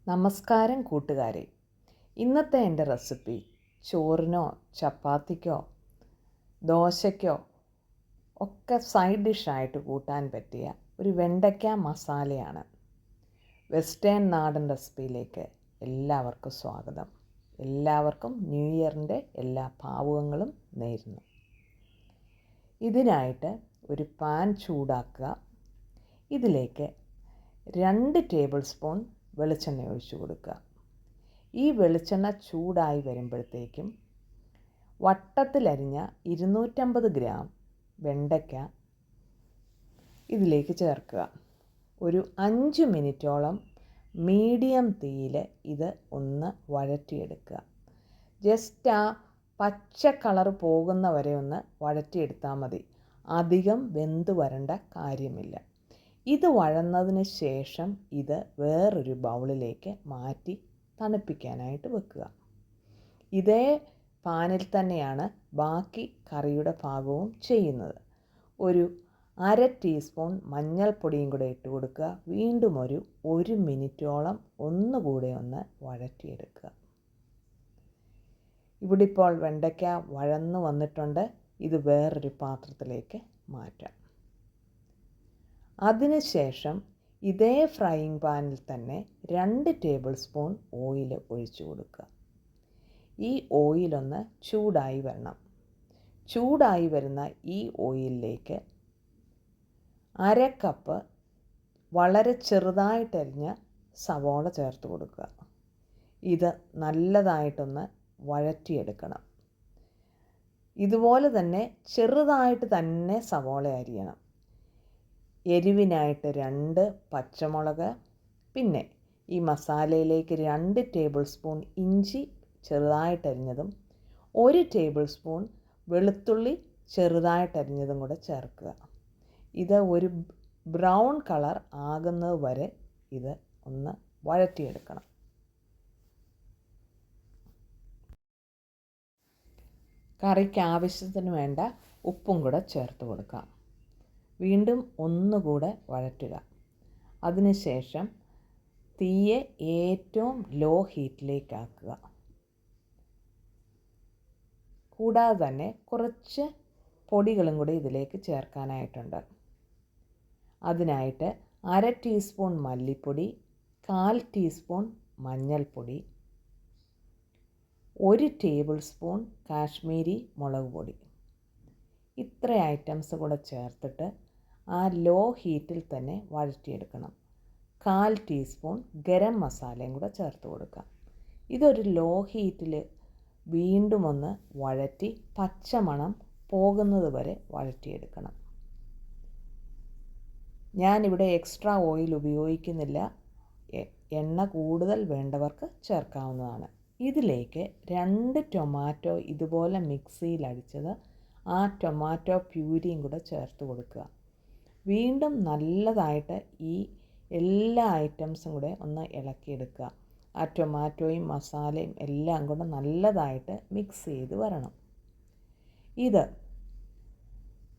നമസ്കാരം കൂട്ടുകാരെ. ഇന്നത്തെ എൻ്റെ റെസിപ്പി ചോറിനോ ചപ്പാത്തിക്കോ ദോശയ്ക്കോ ഒക്കെ സൈഡ് ഡിഷായിട്ട് കൂട്ടാൻ പറ്റിയ ഒരു വെണ്ടയ്ക്ക മസാലയാണ്. വെസ്റ്റേൺ നാടൻ റെസിപ്പിയിലേക്ക് എല്ലാവർക്കും സ്വാഗതം. എല്ലാവർക്കും ന്യൂ ഇയറിൻ്റെ എല്ലാ ഭാവുകങ്ങളും നേരുന്നു. ഇതിനായിട്ട് ഒരു പാൻ ചൂടാക്കുക. ഇതിലേക്ക് 2 ടേബിൾ സ്പൂൺ വെളിച്ചെണ്ണ ഒഴിച്ചു കൊടുക്കുക. ഈ വെളിച്ചെണ്ണ ചൂടായി വരുമ്പോഴത്തേക്കും വട്ടത്തിലരിഞ്ഞ 250 ഗ്രാം വെണ്ടയ്ക്ക ഇതിലേക്ക് ചേർക്കുക. ഒരു 5 മിനിറ്റോളം മീഡിയം തീയിൽ ഇത് ഒന്ന് വഴറ്റിയെടുക്കുക. ജസ്റ്റ് ആ പച്ച കളർ പോകുന്ന വരെ ഒന്ന് വഴറ്റിയെടുത്താൽ മതി. അധികം വെന്ത് വരേണ്ട കാര്യമില്ല. ഇത് വഴന്നതിന് ശേഷം ഇത് വേറൊരു ബൗളിലേക്ക് മാറ്റി തണുപ്പിക്കാനായിട്ട് വെക്കുക. ഇതേ പാനിൽ തന്നെയാണ് ബാക്കി കറിയുടെ ഭാഗവും ചെയ്യുന്നത്. ഒരു 1/2 ടീസ്പൂൺ മഞ്ഞൾപ്പൊടിയും കൂടെ ഇട്ട് കൊടുക്കുക. വീണ്ടും ഒരു 1 മിനിറ്റോളം ഒന്നുകൂടെ ഒന്ന് വഴറ്റിയെടുക്കുക. ഇവിടെ ഇപ്പോൾ വെണ്ടയ്ക്ക വഴന്നു വന്നിട്ടുണ്ട്. ഇത് വേറൊരു പാത്രത്തിലേക്ക് മാറ്റാം. അതിനുശേഷം ഇതേ ഫ്രൈയിങ് പാനിൽ തന്നെ 2 ടേബിൾ സ്പൂൺ ഓയിൽ ഒഴിച്ചു കൊടുക്കുക. ഈ ഓയിലൊന്ന് ചൂടായി വരണം. ചൂടായി വരുന്ന ഈ ഓയിലിലേക്ക് 1/2 കപ്പ് വളരെ ചെറുതായിട്ടരിഞ്ഞ സവോള ചേർത്ത് കൊടുക്കുക. ഇത് നല്ലതായിട്ടൊന്ന് വഴറ്റിയെടുക്കണം. ഇതുപോലെ തന്നെ ചെറുതായിട്ട് തന്നെ സവോള അരിയണം. എരിവിനായിട്ട് 2 പച്ചമുളക്, പിന്നെ ഈ മസാലയിലേക്ക് 2 ടേബിൾ സ്പൂൺ ഇഞ്ചി ചെറുതായിട്ടരിഞ്ഞതും 1 ടേബിൾ സ്പൂൺ വെളുത്തുള്ളി ചെറുതായിട്ടരിഞ്ഞതും കൂടെ ചേർക്കുക. ഇത് ഒരു ബ്രൗൺ കളർ ആകുന്നത് വരെ ഇത് ഒന്ന് വഴറ്റിയെടുക്കണം. കറിക്ക് ആവശ്യത്തിന് വേണ്ട ഉപ്പും കൂടെ ചേർത്ത് കൊടുക്കാം. വീണ്ടും ഒന്നുകൂടെ വഴറ്റുക. അതിനുശേഷം തീയെ ഏറ്റവും ലോ ഹീറ്റിലേക്കാക്കുക. കൂടാതെ തന്നെ കുറച്ച് പൊടികളും കൂടി ഇതിലേക്ക് ചേർക്കാനായിട്ടുണ്ട്. അതിനായിട്ട് 1/2 ടീസ്പൂൺ മല്ലിപ്പൊടി, 1/4 ടീസ്പൂൺ മഞ്ഞൾപ്പൊടി, 1 ടേബിൾ സ്പൂൺ കാശ്മീരി മുളക് പൊടി. ഇത്ര ഐറ്റംസ് കൂടെ ചേർത്തിട്ട് ആ ലോ ഹീറ്റിൽ തന്നെ വഴറ്റിയെടുക്കണം. 1/4 ടീസ്പൂൺ ഗരം മസാലയും കൂടെ ചേർത്ത് കൊടുക്കാം. ഇതൊരു ലോ ഹീറ്റിൽ വീണ്ടും ഒന്ന് വഴറ്റി പച്ചമണം പോകുന്നത് വരെ വഴറ്റിയെടുക്കണം. ഞാനിവിടെ എക്സ്ട്രാ ഓയിൽ ഉപയോഗിക്കുന്നില്ല. എണ്ണ കൂടുതൽ വേണ്ടവർക്ക് ചേർക്കാവുന്നതാണ്. ഇതിലേക്ക് 2 ടൊമാറ്റോ ഇതുപോലെ മിക്സിയിൽ അടിച്ചത്, ആ ടൊമാറ്റോ പ്യൂരിയും കൂടെ ചേർത്ത് കൊടുക്കുക. വീണ്ടും നല്ലതായിട്ട് ഈ എല്ലാ ഐറ്റംസും കൂടെ ഒന്ന് ഇളക്കിയെടുക്കുക. ആ ടൊമാറ്റോയും മസാലയും എല്ലാം കൂടെ നല്ലതായിട്ട് മിക്സ് ചെയ്ത് വരണം. ഇത്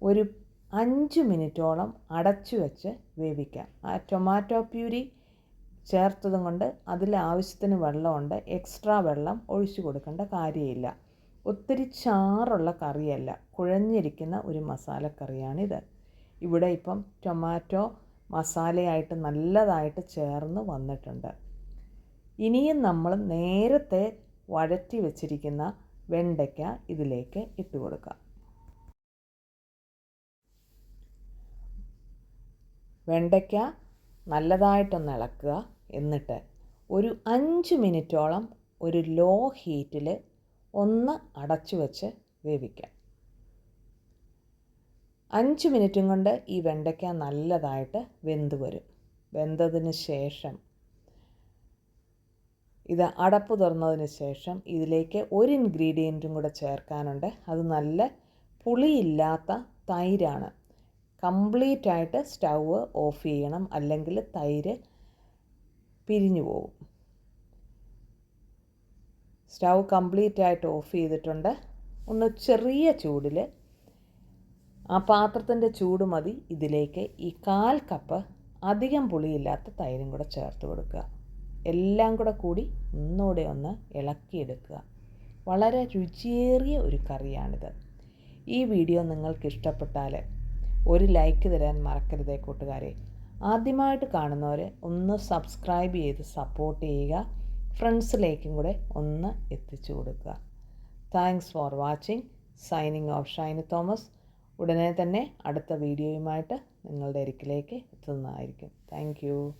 ഒരു 5 മിനിറ്റോളം അടച്ചു വെച്ച് വേവിക്കാം. ആ ടൊമാറ്റോ പ്യൂരി ചേർത്തതും കൊണ്ട് അതിൽ ആവശ്യത്തിന് വെള്ളമുണ്ട്. എക്സ്ട്രാ വെള്ളം ഒഴിച്ചു കൊടുക്കേണ്ട കാര്യമില്ല. ഒത്തിരി ചാറുള്ള കറിയല്ല, കുഴഞ്ഞിരിക്കുന്ന ഒരു മസാലക്കറിയാണിത്. ഇവിടെ ഇപ്പം ടൊമാറ്റോ മസാലയായിട്ട് നല്ലതായിട്ട് ചേർന്ന് വന്നിട്ടുണ്ട്. ഇനിയും നമ്മൾ നേരത്തെ വഴറ്റി വെച്ചിരിക്കുന്ന വെണ്ടയ്ക്ക ഇതിലേക്ക് ഇട്ട് കൊടുക്കാം. വെണ്ടയ്ക്ക നല്ലതായിട്ടൊന്ന് ഇളക്കുക. എന്നിട്ട് ഒരു 5 മിനിറ്റോളം ഒരു ലോ ഹീറ്റിൽ ഒന്ന് അടച്ചു വെച്ച് വേവിക്കാം. 5 മിനിറ്റും കൊണ്ട് ഈ വെണ്ടയ്ക്ക നല്ലതായിട്ട് വെന്ത് വരും. വെന്തതിന് ശേഷം ഇത് അടപ്പ് തുറന്നതിന് ശേഷം ഇതിലേക്ക് ഒരു ഇൻഗ്രീഡിയൻറ്റും കൂടെ ചേർക്കാനുണ്ട്. അത് നല്ല പുളിയില്ലാത്ത തൈരാണ്. കംപ്ലീറ്റായിട്ട് സ്റ്റൗവ് ഓഫ് ചെയ്യണം, അല്ലെങ്കിൽ തൈര് പിരിഞ്ഞു പോകും. സ്റ്റൗ കംപ്ലീറ്റായിട്ട് ഓഫ് ചെയ്തിട്ടുണ്ട്. ഒന്ന് ചെറിയ ചൂടിൽ, ആ പാത്രത്തിൻ്റെ ചൂട് മതി, ഇതിലേക്ക് ഈ 1/4 കപ്പ് അധികം പുളിയില്ലാത്ത തൈരും കൂടെ ചേർത്ത് കൊടുക്കുക. എല്ലാം കൂടി ഒന്നുകൂടെ ഒന്ന് ഇളക്കിയെടുക്കുക. വളരെ രുചിയേറിയ ഒരു കറിയാണിത്. ഈ വീഡിയോ നിങ്ങൾക്ക് ഇഷ്ടപ്പെട്ടാൽ ഒരു ലൈക്ക് തരാൻ മറക്കരുതേ കൂട്ടുകാരെ. ആദ്യമായിട്ട് കാണുന്നവർ ഒന്ന് സബ്സ്ക്രൈബ് ചെയ്ത് സപ്പോർട്ട് ചെയ്യുക. ഫ്രണ്ട്സിലേക്കും കൂടെ ഒന്ന് എത്തിച്ചു കൊടുക്കുക. Thanks for watching. Signing off Shiny Thomas. ഉടനെ തന്നെ അടുത്ത വീഡിയോയുമായിട്ട് നിങ്ങളുടെ അരികിലേക്ക് എത്തുന്നതായിരിക്കും. Thank you.